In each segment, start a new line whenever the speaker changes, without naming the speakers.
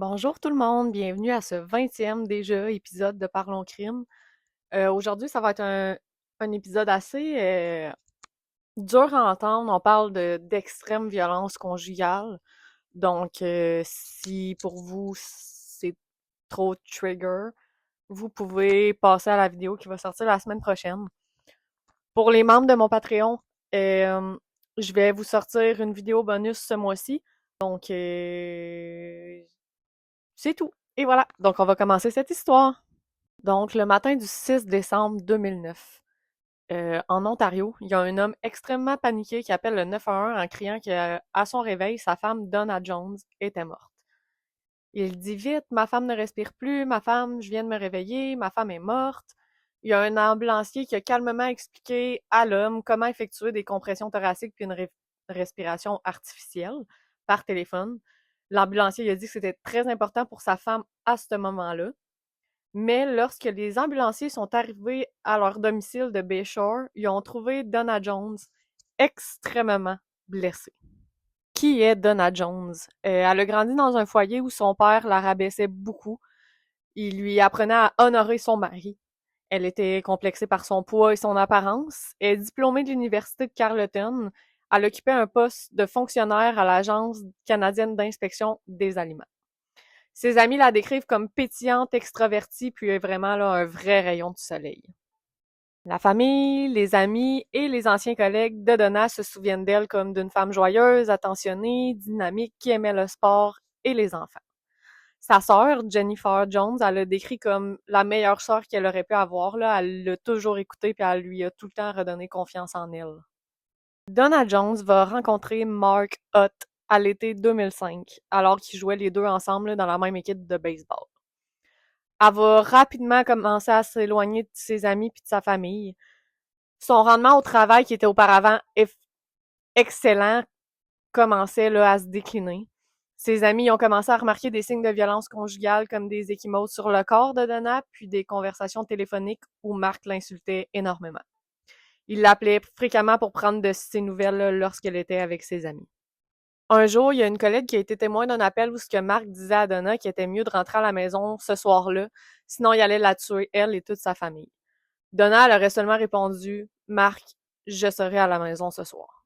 Bonjour tout le monde, bienvenue à ce 20e déjà épisode de Parlons Crime. Aujourd'hui, ça va être un épisode assez dur à entendre. On parle d'extrême violence conjugale. Donc, si pour vous c'est trop trigger, vous pouvez passer à la vidéo qui va sortir la semaine prochaine. Pour les membres de mon Patreon, euh, je vais vous sortir une vidéo bonus ce mois-ci. Donc, c'est tout. Et voilà. Donc, on va commencer cette histoire. Donc, le matin du 6 décembre 2009, en Ontario, il y a un homme extrêmement paniqué qui appelle le 911 en criant que, à son réveil, sa femme, Donna Jones, était morte. Il dit vite, ma femme ne respire plus, ma femme, je viens de me réveiller, ma femme est morte. Il y a un ambulancier qui a calmement expliqué à l'homme comment effectuer des compressions thoraciques puis une respiration artificielle par téléphone. L'ambulancier a dit que c'était très important pour sa femme à ce moment-là. Mais lorsque les ambulanciers sont arrivés à leur domicile de Bayshore, ils ont trouvé Donna Jones extrêmement blessée. Qui est Donna Jones? Elle a grandi dans un foyer où son père la rabaissait beaucoup. Il lui apprenait à honorer son mari. Elle était complexée par son poids et son apparence. Elle est diplômée de l'Université de Carleton. Elle occupait un poste de fonctionnaire à l'Agence canadienne d'inspection des aliments. Ses amis la décrivent comme pétillante, extravertie, puis est vraiment là un vrai rayon de soleil. La famille, les amis et les anciens collègues de Donna se souviennent d'elle comme d'une femme joyeuse, attentionnée, dynamique, qui aimait le sport et les enfants. Sa sœur, Jennifer Jones, elle l'a décrit comme la meilleure sœur qu'elle aurait pu avoir. Là. Elle l'a toujours écoutée puis elle lui a tout le temps redonné confiance en elle. Donna Jones va rencontrer Mark Hutt à l'été 2005, alors qu'ils jouaient les deux ensemble là, dans la même équipe de baseball. Elle va rapidement commencer à s'éloigner de ses amis puis de sa famille. Son rendement au travail, qui était auparavant excellent, commençait là, à se décliner. Ses amis ont commencé à remarquer des signes de violence conjugale comme des ecchymoses sur le corps de Donna, puis des conversations téléphoniques où Mark l'insultait énormément. Il l'appelait fréquemment pour prendre de ses nouvelles là, lorsqu'elle était avec ses amis. Un jour, il y a une collègue qui a été témoin d'un appel où ce que Mark disait à Donna qu'il était mieux de rentrer à la maison ce soir-là, sinon il allait la tuer, elle et toute sa famille. Donna, elle aurait seulement répondu « Mark, je serai à la maison ce soir ».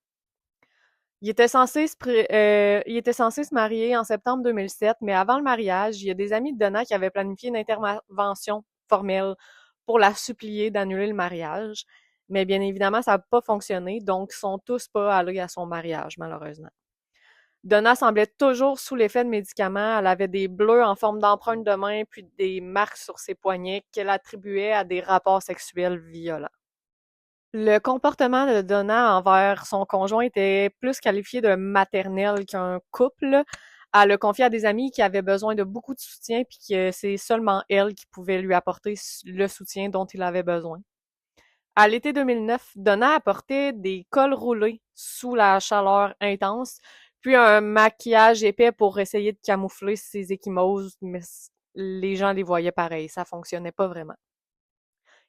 Il était censé se marier en septembre 2007, mais avant le mariage, il y a des amis de Donna qui avaient planifié une intervention formelle pour la supplier d'annuler le mariage. Mais bien évidemment, ça n'a pas fonctionné, donc ils sont tous pas allés à son mariage, malheureusement. Donna semblait toujours sous l'effet de médicaments. Elle avait des bleus en forme d'empreintes de main puis des marques sur ses poignets qu'elle attribuait à des rapports sexuels violents. Le comportement de Donna envers son conjoint était plus qualifié de maternel qu'un couple. Elle a confié à des amis qui avaient besoin de beaucoup de soutien puis que c'est seulement elle qui pouvait lui apporter le soutien dont il avait besoin. À l'été 2009, Donna apportait des cols roulés sous la chaleur intense, puis un maquillage épais pour essayer de camoufler ses ecchymoses, mais les gens les voyaient pareil, ça fonctionnait pas vraiment.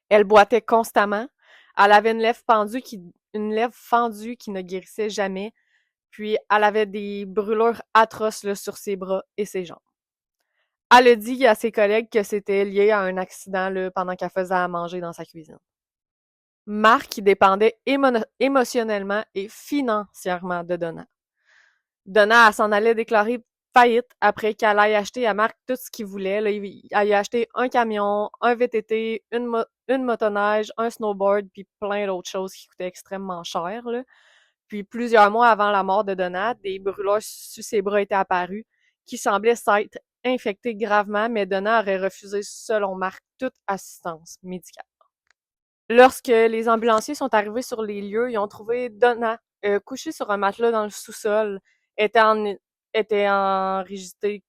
Elle boitait constamment. Elle avait une lèvre fendue qui ne guérissait jamais, puis elle avait des brûlures atroces là, sur ses bras et ses jambes. Elle a dit à ses collègues que c'était lié à un accident là, pendant qu'elle faisait à manger dans sa cuisine. Mark qui dépendait émotionnellement et financièrement de Donna. Donna, elle s'en allait déclarer faillite après qu'elle aille acheter à Marc tout ce qu'il voulait. Là, elle a acheté un camion, un VTT, une motoneige, un snowboard, puis plein d'autres choses qui coûtaient extrêmement cher. Là. Puis plusieurs mois avant la mort de Donna, des brûlures sur ses bras étaient apparues qui semblaient s'être infectées gravement, mais Donna aurait refusé, selon Marc, toute assistance médicale. Lorsque les ambulanciers sont arrivés sur les lieux, ils ont trouvé Donna couchée sur un matelas dans le sous-sol, était en, était en rigidité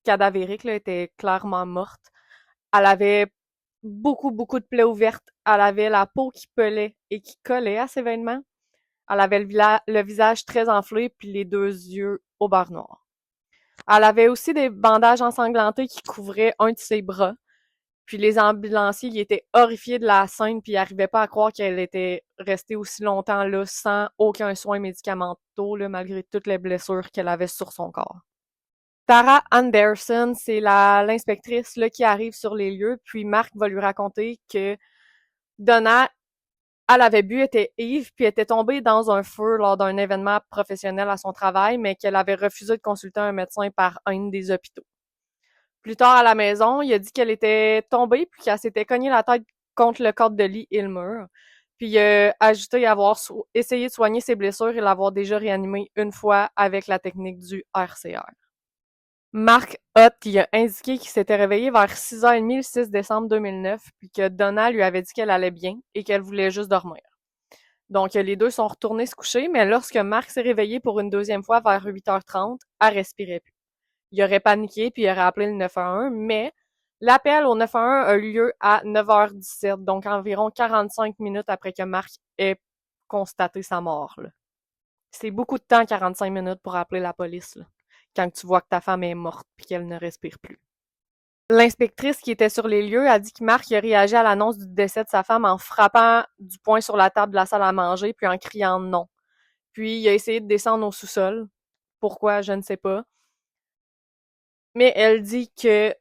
cadavérique, là, était clairement morte. Elle avait beaucoup de plaies ouvertes. Elle avait la peau qui pelait et qui collait à ses vêtements. Elle avait le visage très enflé puis les deux yeux au beurre noir. Elle avait aussi des bandages ensanglantés qui couvraient un de ses bras. Puis les ambulanciers, ils étaient horrifiés de la scène, puis ils n'arrivaient pas à croire qu'elle était restée aussi longtemps là, sans aucun soin médicamenteux, là, malgré toutes les blessures qu'elle avait sur son corps. Tara Anderson, c'est l'inspectrice là, qui arrive sur les lieux, puis Mark va lui raconter que Donna, elle avait bu, était ivre, puis était tombée dans un feu lors d'un événement professionnel à son travail, mais qu'elle avait refusé de consulter un médecin par haine des hôpitaux. Plus tard à la maison, il a dit qu'elle était tombée, puis qu'elle s'était cognée la tête contre le cadre de lit et le mur. Puis il a ajouté avoir essayé de soigner ses blessures et l'avoir déjà réanimée une fois avec la technique du RCR. Mark Hutt il a indiqué qu'il s'était réveillé vers 6h30 le 6 décembre 2009, puis que Donna lui avait dit qu'elle allait bien et qu'elle voulait juste dormir. Donc, les deux sont retournés se coucher, mais lorsque Mark s'est réveillé pour une deuxième fois vers 8h30, elle respirait plus. Il aurait paniqué puis il aurait appelé le 911, mais l'appel au 911 a eu lieu à 9h17, donc environ 45 minutes après que Mark ait constaté sa mort. Là. C'est beaucoup de temps, 45 minutes, pour appeler la police, là, quand tu vois que ta femme est morte puis qu'elle ne respire plus. L'inspectrice qui était sur les lieux a dit que Mark a réagi à l'annonce du décès de sa femme en frappant du poing sur la table de la salle à manger puis en criant non. Puis il a essayé de descendre au sous-sol. Pourquoi, je ne sais pas. Mais elle dit que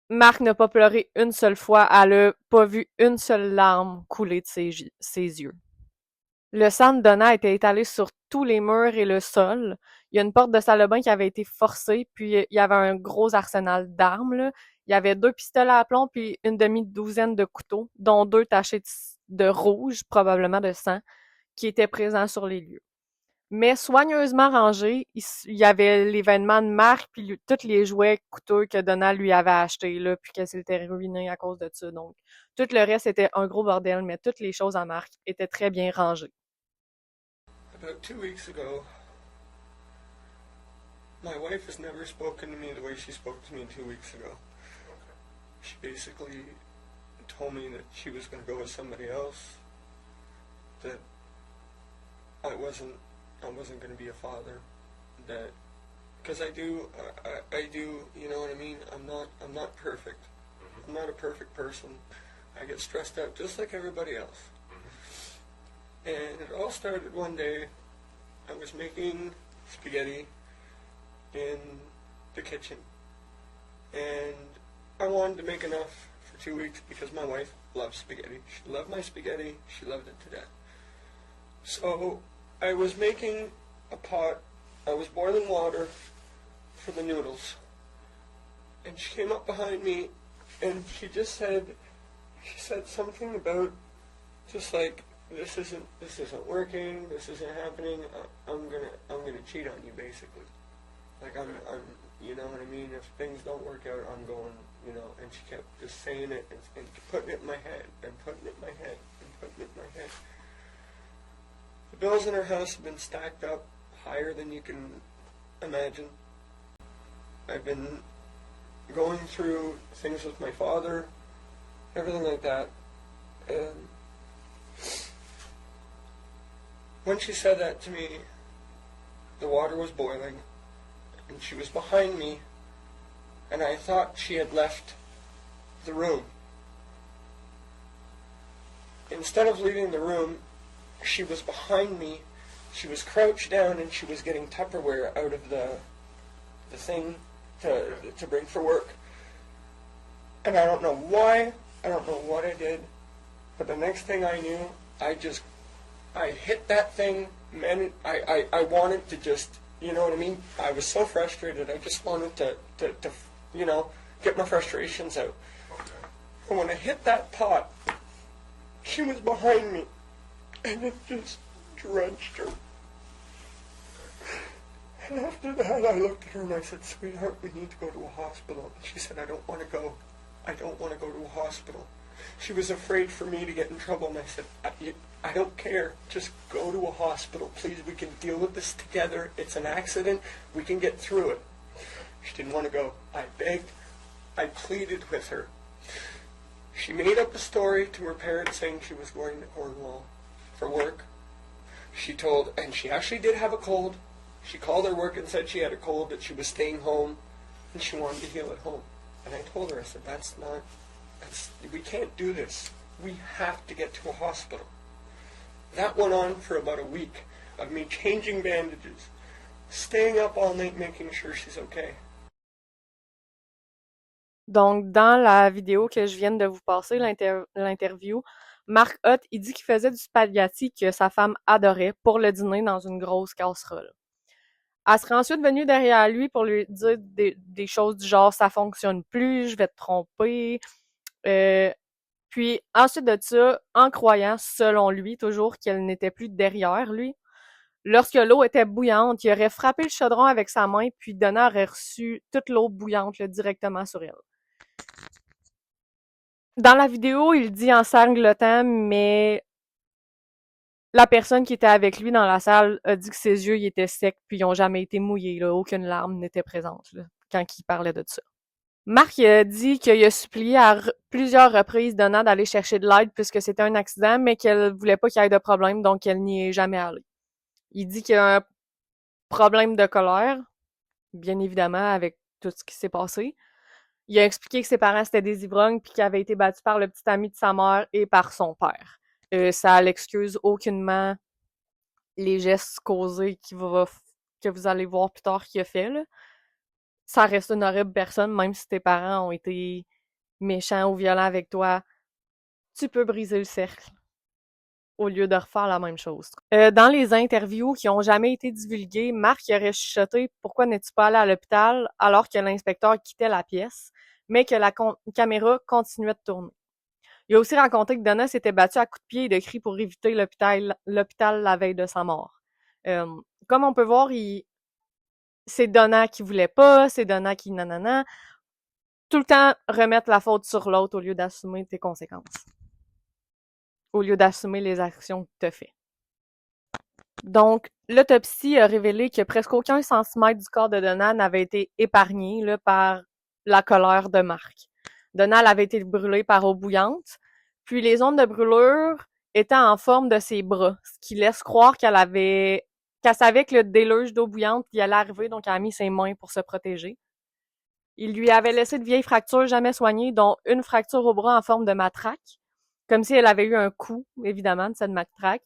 Mark n'a pas pleuré une seule fois, elle a pas vu une seule larme couler de ses yeux. Le sang de Donna était étalé sur tous les murs et le sol. Il y a une porte de salle de bain qui avait été forcée, puis il y avait un gros arsenal d'armes, là. Il y avait 2 pistolets à plomb, puis une demi-douzaine de couteaux, dont 2 tachés de rouge, probablement de sang, qui étaient présents sur les lieux. Mais soigneusement rangés, il y avait l'événement de Mark, puis tous les jouets coûteux que Donna lui avait achetés, là, puis qu'elle s'était ruinée à cause de ça. Donc, tout le reste était un gros bordel, mais toutes les choses à Mark étaient très bien rangées.
About 2 weeks ago, my wife has never spoken to me the way she spoke to me 2 weeks ago. She basically told me that she was going to go with somebody else, that I wasn't going to be a father, that because I do, you know what I mean. I'm not perfect. I'm not a perfect person. I get stressed out just like everybody else. And it all started one day. I was making spaghetti in the kitchen, and I wanted to make enough for 2 weeks because my wife loves spaghetti. She loved my spaghetti. She loved it to death. So I was making a pot. I was boiling water for the noodles, and she came up behind me, and she said something about just like, this isn't working, this isn't happening, I'm gonna cheat on you, basically. Like, I'm you know what I mean, if things don't work out, I'm going, you know, and she kept just saying it, and putting it in my head, and putting it in my head, and putting it in my head. The bills in our house have been stacked up higher than you can imagine. I've been going through things with my father, everything like that, and when she said that to me, the water was boiling, and she was behind me, and I thought she had left the room. Instead of leaving the room, she was behind me, she was crouched down, and she was getting Tupperware out of the thing to bring for work. And I don't know why, I don't know what I did, but the next thing I knew, I hit that thing, man. I wanted to just, you know what I mean? I was so frustrated, I just wanted to you know, get my frustrations out. And when I hit that pot, she was behind me, and it just drenched her. And after that, I looked at her and I said, sweetheart, we need to go to a hospital. And she said, I don't want to go. I don't want to go to a hospital. She was afraid for me to get in trouble, and I said, I don't care. Just go to a hospital, please. We can deal with this together. It's an accident. We can get through it. She didn't want to go. I begged. I pleaded with her. She made up a story to her parents saying she was going to Cornwall for work. And she actually did have a cold. She called her work and said she had a cold, that she was staying home, and she wanted to heal at home. And I told her, I said, we can't do this. We have to get to a hospital. That went on for about a week of me changing bandages, staying up all night making sure she's okay.
Donc, dans la vidéo que je viens de vous passer, l'interview, Mark Hutt, il dit qu'il faisait du spaghetti que sa femme adorait pour le dîner dans une grosse casserole. Elle serait ensuite venue derrière lui pour lui dire des choses du genre ça fonctionne plus, je vais te tromper. Euh, Puis ensuite de ça, en croyant, selon lui, toujours qu'elle n'était plus derrière lui, lorsque l'eau était bouillante, il aurait frappé le chaudron avec sa main, puis Donna aurait reçu toute l'eau bouillante là, directement sur elle. Dans la vidéo, il dit en sanglotant, mais la personne qui était avec lui dans la salle a dit que ses yeux ils étaient secs puis ils ont jamais été mouillés, là. Aucune larme n'était présente là, quand il parlait de ça. Marc a dit qu'il a supplié à plusieurs reprises Donna d'aller chercher de l'aide puisque c'était un accident, mais qu'elle voulait pas qu'il y ait de problème, donc elle n'y est jamais allée. Il dit qu'il y a un problème de colère, bien évidemment, avec tout ce qui s'est passé. Il a expliqué que ses parents c'était des ivrognes puis qu'il avait été battu par le petit ami de sa mère et par son père. Ça l'excuse aucunement les gestes causés que vous allez voir plus tard qu'il a fait, là. Ça reste une horrible personne, même si tes parents ont été méchants ou violents avec toi, tu peux briser le cercle au lieu de refaire la même chose. Dans les interviews qui ont jamais été divulguées, Marc aurait chuchoté « Pourquoi n'es-tu pas allé à l'hôpital? » alors que l'inspecteur quittait la pièce, mais que la caméra continuait de tourner. Il a aussi raconté que Donna s'était battue à coups de pied et de cris pour éviter l'hôpital la veille de sa mort. Comme on peut voir, c'est Donna qui voulait pas, c'est Donna qui nanana. Tout le temps remettre la faute sur l'autre au lieu d'assumer tes conséquences. Au lieu d'assumer les actions que tu as faites. Donc, l'autopsie a révélé que presque aucun centimètre du corps de Donna n'avait été épargné là, par la colère de Marc. Donna avait été brûlée par eau bouillante, puis les ondes de brûlure étaient en forme de ses bras, ce qui laisse croire qu'elle savait que le déluge d'eau bouillante y allait arriver, donc elle a mis ses mains pour se protéger. Il lui avait laissé de vieilles fractures jamais soignées, dont une fracture au bras en forme de matraque, comme si elle avait eu un coup, évidemment, de cette matraque.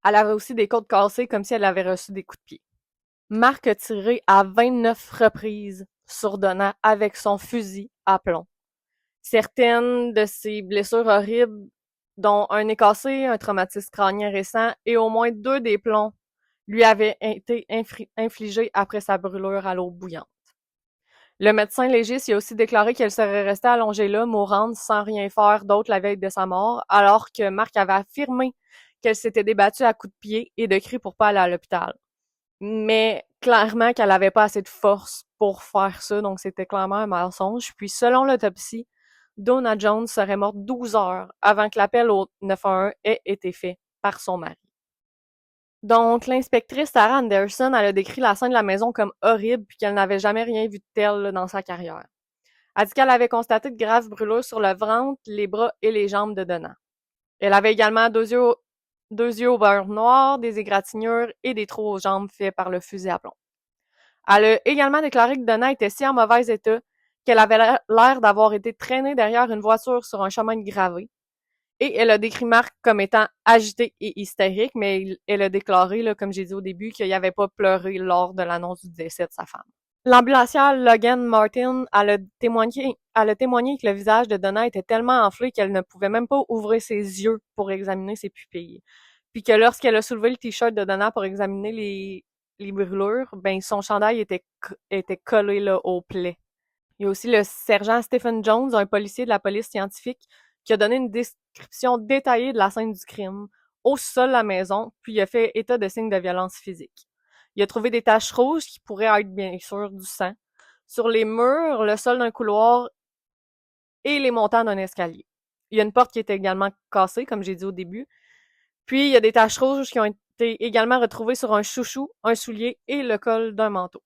Elle avait aussi des côtes cassées, comme si elle avait reçu des coups de pied. Marc a tiré à 29 reprises sur Donna avec son fusil à plomb. Certaines de ces blessures horribles, dont un nez cassé, un traumatisme crânien récent et au moins 2 des plombs, lui avaient été infligés après sa brûlure à l'eau bouillante. Le médecin légiste a aussi déclaré qu'elle serait restée allongée là, mourante, sans rien faire d'autre la veille de sa mort, alors que Marc avait affirmé qu'elle s'était débattue à coups de pied et de cris pour pas aller à l'hôpital. Mais clairement qu'elle avait pas assez de force pour faire ça, donc c'était clairement un mensonge. Puis selon l'autopsie, Donna Jones serait morte 12 heures avant que l'appel au 911 ait été fait par son mari. Donc, l'inspectrice Sarah Anderson, elle a décrit la scène de la maison comme horrible puis qu'elle n'avait jamais rien vu de tel là, dans sa carrière. Elle dit qu'elle avait constaté de graves brûlures sur le ventre, les bras et les jambes de Donna. Elle avait également deux yeux au beurre noir, des égratignures et des trous aux jambes faits par le fusil à plomb. Elle a également déclaré que Donna était si en mauvais état qu'elle avait l'air d'avoir été traînée derrière une voiture sur un chemin gravé. Et elle a décrit Marc comme étant agité et hystérique, mais elle a déclaré, là, comme j'ai dit au début, qu'il n'avait pas pleuré lors de l'annonce du décès de sa femme. L'ambulancière Logan Martin, elle a témoigné que le visage de Donna était tellement enflé qu'elle ne pouvait même pas ouvrir ses yeux pour examiner ses pupilles. Puis que lorsqu'elle a soulevé le t-shirt de Donna pour examiner les brûlures, ben son chandail était collé là, au plaid. Il y a aussi le sergent Stephen Jones, un policier de la police scientifique, qui a donné une description détaillée de la scène du crime au sol de la maison, puis il a fait état de signes de violence physique. Il a trouvé des taches rouges qui pourraient être bien sûr du sang sur les murs, le sol d'un couloir et les montants d'un escalier. Il y a une porte qui est également cassée, comme j'ai dit au début. Puis il y a des taches rouges qui ont été également retrouvées sur un chouchou, un soulier et le col d'un manteau.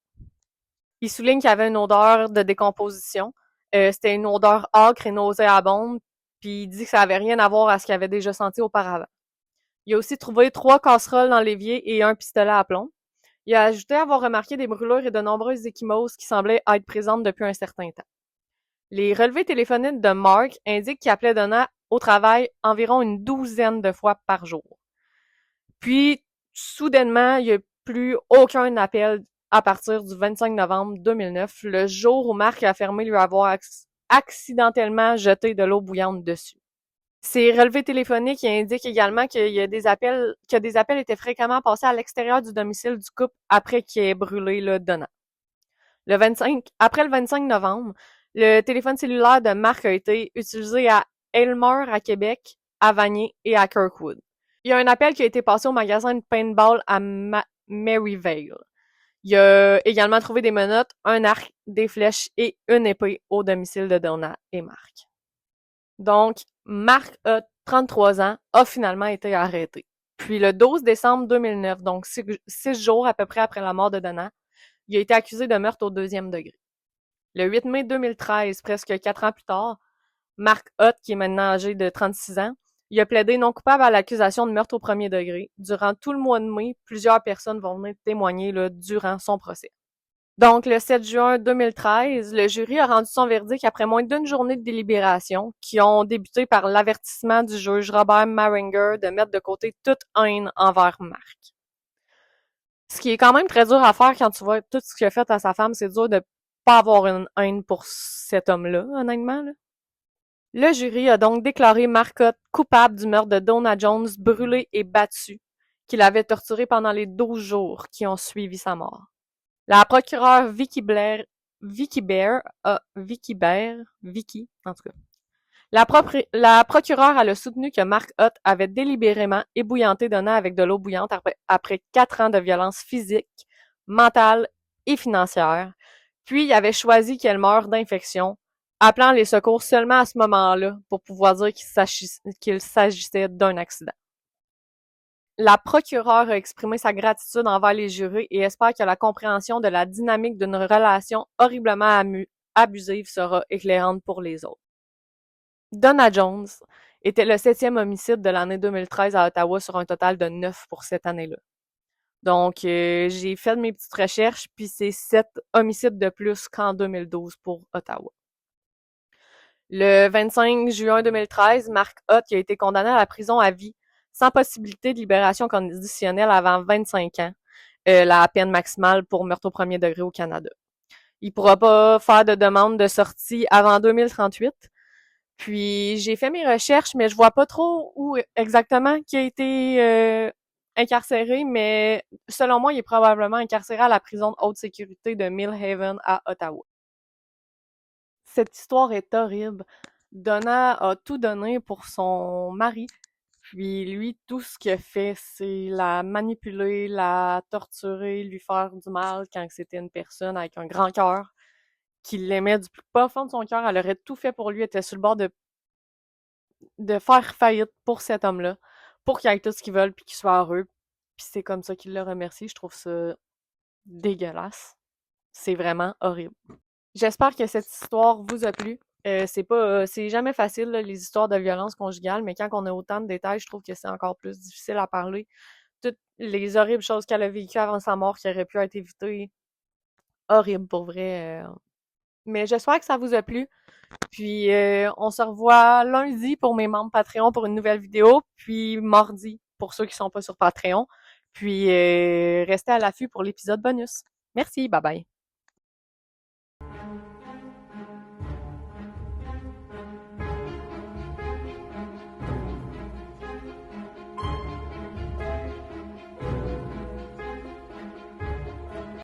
Il souligne qu'il y avait une odeur de décomposition. C'était une odeur âcre et nauséabonde, puis il dit que ça avait rien à voir à ce qu'il avait déjà senti auparavant. Il a aussi trouvé 3 casseroles dans l'évier et un pistolet à plomb. Il a ajouté avoir remarqué des brûlures et de nombreuses ecchymoses qui semblaient être présentes depuis un certain temps. Les relevés téléphoniques de Mark indiquent qu'il appelait Donna au travail environ une 12aine de fois par jour. Puis, soudainement, il n'y a plus aucun appel à partir du 25 novembre 2009, le jour où Mark a affirmé lui avoir accidentellement jeté de l'eau bouillante dessus. Ces relevés téléphoniques indiquent également que des appels étaient fréquemment passés à l'extérieur du domicile du couple après qu'il ait brûlé le Donna. Après le 25 novembre, le téléphone cellulaire de Mark a été utilisé à Aylmer, à Québec, à Vanier et à Kirkwood. Il y a un appel qui a été passé au magasin de paintball à Maryvale. Il a également trouvé des menottes, un arc, des flèches et une épée au domicile de Donna et Mark. Donc, Mark a 33 ans, a finalement été arrêté. Puis le 12 décembre 2009, donc 6 jours à peu près après la mort de Donna, il a été accusé de meurtre au 2e degré. Le 8 mai 2013, presque 4 ans plus tard, Mark Hutt, qui est maintenant âgé de 36 ans, il a plaidé non coupable à l'accusation de meurtre au 1er degré. Durant tout le mois de mai, plusieurs personnes vont venir témoigner durant son procès. Donc, le 7 juin 2013, le jury a rendu son verdict après moins d'une journée de délibération, qui ont débuté par l'avertissement du juge Robert Maringer de mettre de côté toute haine envers Mark. Ce qui est quand même très dur à faire quand tu vois tout ce qu'il a fait à sa femme, c'est dur de pas avoir une haine pour cet homme-là, honnêtement. Là. Le jury a donc déclaré Marcotte coupable du meurtre de Donna Jones, brûlé et battu, qu'il avait torturé pendant les 12 jours qui ont suivi sa mort. La procureure Vicky, en tout cas. La procureure elle a soutenu que Mark Hutt avait délibérément ébouillanté Donna avec de l'eau bouillante après 4 ans de violence physique, mentale et financière. Puis il avait choisi qu'elle meure d'infection, appelant les secours seulement à ce moment-là pour pouvoir dire qu'il s'agissait d'un accident. La procureure a exprimé sa gratitude envers les jurés et espère que la compréhension de la dynamique d'une relation horriblement abusive sera éclairante pour les autres. Donna Jones était le 7e homicide de l'année 2013 à Ottawa sur un total de 9 pour cette année-là. Donc, j'ai fait mes petites recherches, puis c'est 7 homicides de plus qu'en 2012 pour Ottawa. Le 25 juin 2013, Mark Hutt a été condamné à la prison à vie, sans possibilité de libération conditionnelle avant 25 ans, la peine maximale pour meurtre au 1er degré au Canada. Il pourra pas faire de demande de sortie avant 2038. Puis j'ai fait mes recherches, mais je vois pas trop où exactement qui a été incarcéré, mais selon moi, il est probablement incarcéré à la prison de haute sécurité de Millhaven à Ottawa. Cette histoire est horrible. Donna a tout donné pour son mari, puis lui, tout ce qu'il a fait, c'est la manipuler, la torturer, lui faire du mal quand c'était une personne avec un grand cœur, qui l'aimait du plus profond de son cœur. Elle aurait tout fait pour lui, elle était sur le bord de faire faillite pour cet homme-là, pour qu'il ait tout ce qu'ils veulent puis qu'il soit heureux. Puis c'est comme ça qu'il le remercie. Je trouve ça dégueulasse. C'est vraiment horrible. J'espère que cette histoire vous a plu. C'est jamais facile, là, les histoires de violence conjugale, mais quand on a autant de détails, je trouve que c'est encore plus difficile à parler. Toutes les horribles choses qu'elle a vécues avant sa mort qui auraient pu être évitées. Horrible, pour vrai. Mais j'espère que ça vous a plu. Puis on se revoit lundi pour mes membres Patreon pour une nouvelle vidéo, puis mardi pour ceux qui sont pas sur Patreon. Puis restez à l'affût pour l'épisode bonus. Merci, bye bye.